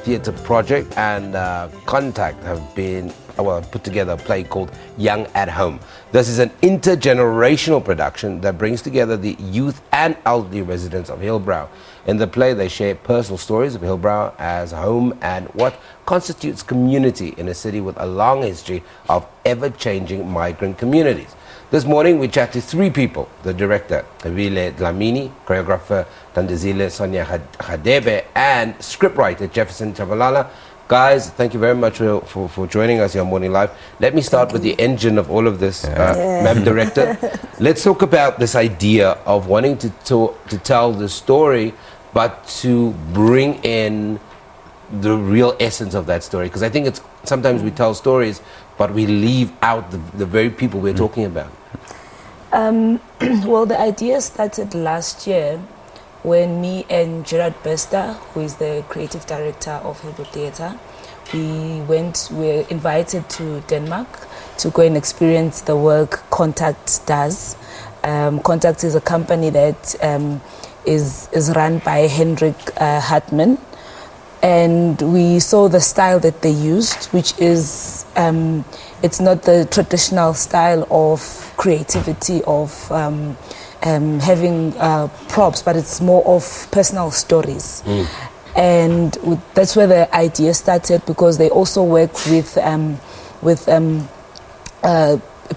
Theatre Project and Contact have put together a play called Young at Home. This is an intergenerational production that brings together the youth and elderly residents of Hillbrow. In the play, they share personal stories of Hillbrow as home and what constitutes community in a city with a long history of ever-changing migrant communities. This morning, we chat to three people: the director, Vile Dlamini, choreographer, Tandazile Sonia Hadebe, and scriptwriter, Jefferson Chabalala. Guys, thank you very much for joining us here on Morning Live. Let me start with the engine of all of this, Madam Director. Let's talk about this idea of wanting to tell the story, but to bring in the real essence of that story. Because I think it's sometimes we tell stories, but we leave out the very people we're talking about. Well, the idea started last year when me and Gerard Bester, who is the creative director of Hillbrow Theatre, we were invited to Denmark to go and experience the work Contact does. Contact is a company that is run by Hendrik Hartman. And we saw the style that they used, which is, it's not the traditional style of creativity, of having props, but it's more of personal stories. And that's where the idea started, because they also work with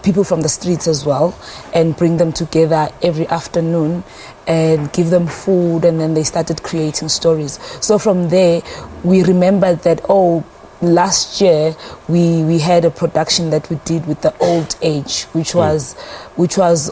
people from the streets as well, and bring them together every afternoon and give them food, and then they started creating stories. So from there, we remembered that, last year we had a production that we did with the old age, which was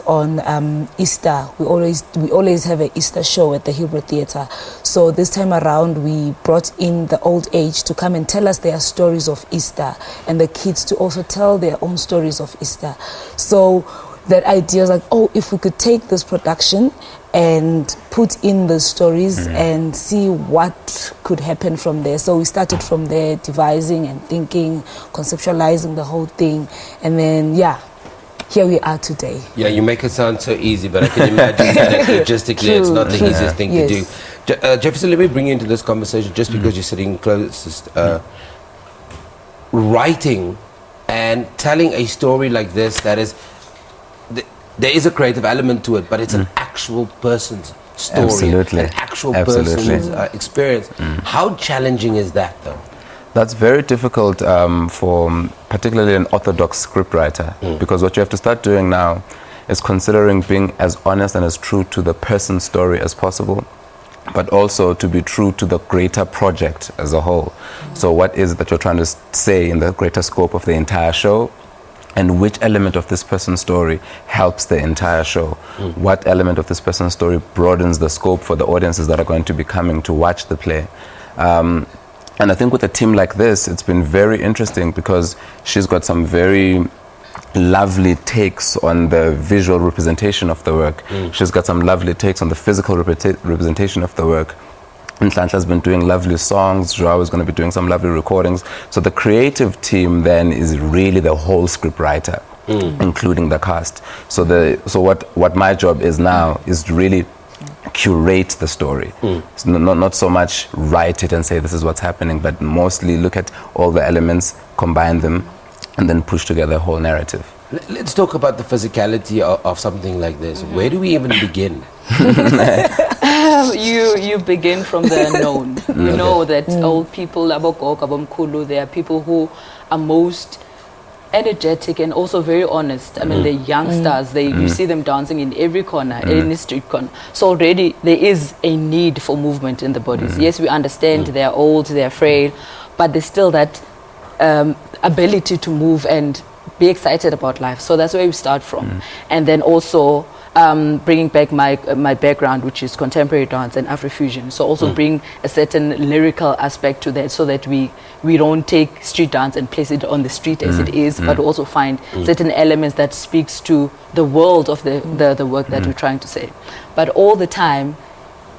on Easter. We always have an Easter show at the Hillbrow Theatre. So this time around we brought in the old age to come and tell us their stories of Easter, and the kids to also tell their own stories of Easter. So that idea was like, if we could take this production and put in the stories and see what could happen from there. So we started from there, devising and thinking, conceptualizing the whole thing, and then here we are today. Yeah, you make it sound so easy, but I can imagine that logistically it's not the easiest thing to do. Jefferson, let me bring you into this conversation just because you're sitting closest. Writing and telling a story like this, that is, there is a creative element to it, but it's an actual person's story, an actual person's experience. How challenging is that, though? That's very difficult for particularly an orthodox scriptwriter, because what you have to start doing now is considering being as honest and as true to the person's story as possible, but also to be true to the greater project as a whole. So what is it that you're trying to say in the greater scope of the entire show? And which element of this person's story helps the entire show? What element of this person's story broadens the scope for the audiences that are going to be coming to watch the play? And I think with a team like this, it's been very interesting because she's got some very lovely takes on the visual representation of the work. She's got some lovely takes on the physical representation of the work. And Nhlanhla been doing lovely songs. Joao is going to be doing some lovely recordings. So the creative team then is really the whole script writer, including the cast. So what my job is now is to really curate the story. So not so much write it and say this is what's happening, but mostly look at all the elements, combine them, and then push together a whole narrative. Let's talk about the physicality of something like this. Where do we even begin? You begin from the unknown. You know that old people, they are people who are most energetic and also very honest. I mean, the youngsters, you see them dancing in every corner, any street corner. So already there is a need for movement in the bodies. Yes, we understand they are old, they are frail, but there's still that ability to move and be excited about life. So that's where we start from. And then also bringing back my background, which is contemporary dance and Afrofusion. So also bring a certain lyrical aspect to that, so that we don't take street dance and place it on the street as it is, but also find certain elements that speaks to the world of the work that we're trying to say. But all the time,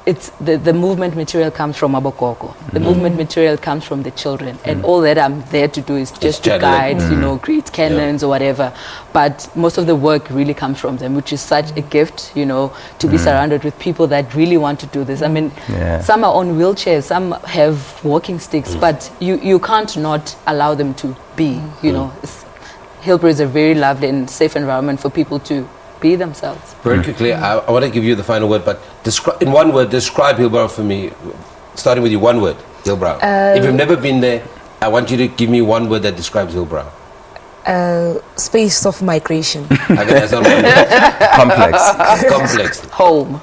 it's the movement material comes from Abokoko. The movement material comes from the children, and all that I'm there to do is just to guide, you know, create canons or whatever. But most of the work really comes from them, which is such a gift, you know, to be surrounded with people that really want to do this. I mean, some are on wheelchairs, some have walking sticks, but you can't not allow them to be, you know. Hillbrow is a very lovely and safe environment for people to be themselves. Very quickly, I want to give you the final word, but in one word, describe Hillbrow for me, starting with you, one word, Hillbrow. If you've never been there, I want you to give me one word that describes Hillbrow. Space of migration. Okay, that's not one word. Complex. Home.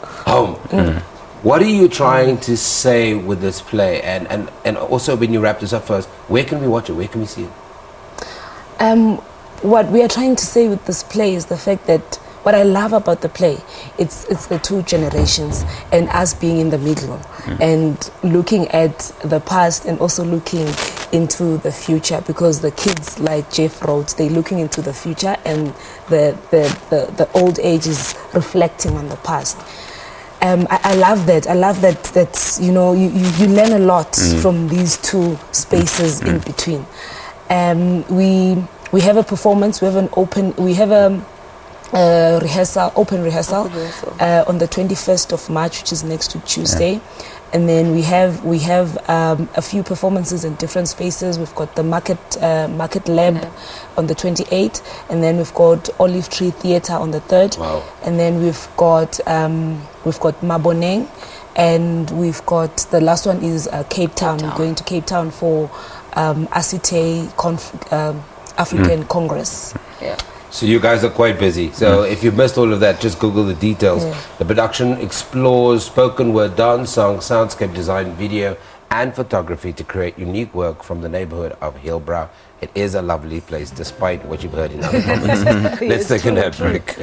What are you trying to say with this play? And also, when you wrap this up first, where can we watch it? Where can we see it? What we are trying to say with this play is the fact that what I love about the play, it's the two generations and us being in the middle and looking at the past and also looking into the future, because the kids, like Jeff wrote, they're looking into the future and the old age is reflecting on the past. I love that. I love that you know, you learn a lot from these two spaces in between. We have a performance. We have an open rehearsal on the 21st of March, which is next to Tuesday. And then we have a few performances in different spaces. We've got the Market Lab on the 28th, and then we've got Olive Tree Theatre on the 3rd. Wow. And then we've got Maboneng, and we've got the last one is Cape Town. We're going to Cape Town for ASITE African Congress. Yeah. So you guys are quite busy. So if you missed all of that, just Google the details. The production explores spoken word, dance, song, soundscape design, video, and photography to create unique work from the neighborhood of Hillbrow. It is a lovely place, despite what you've heard in other comments. Let's take a break.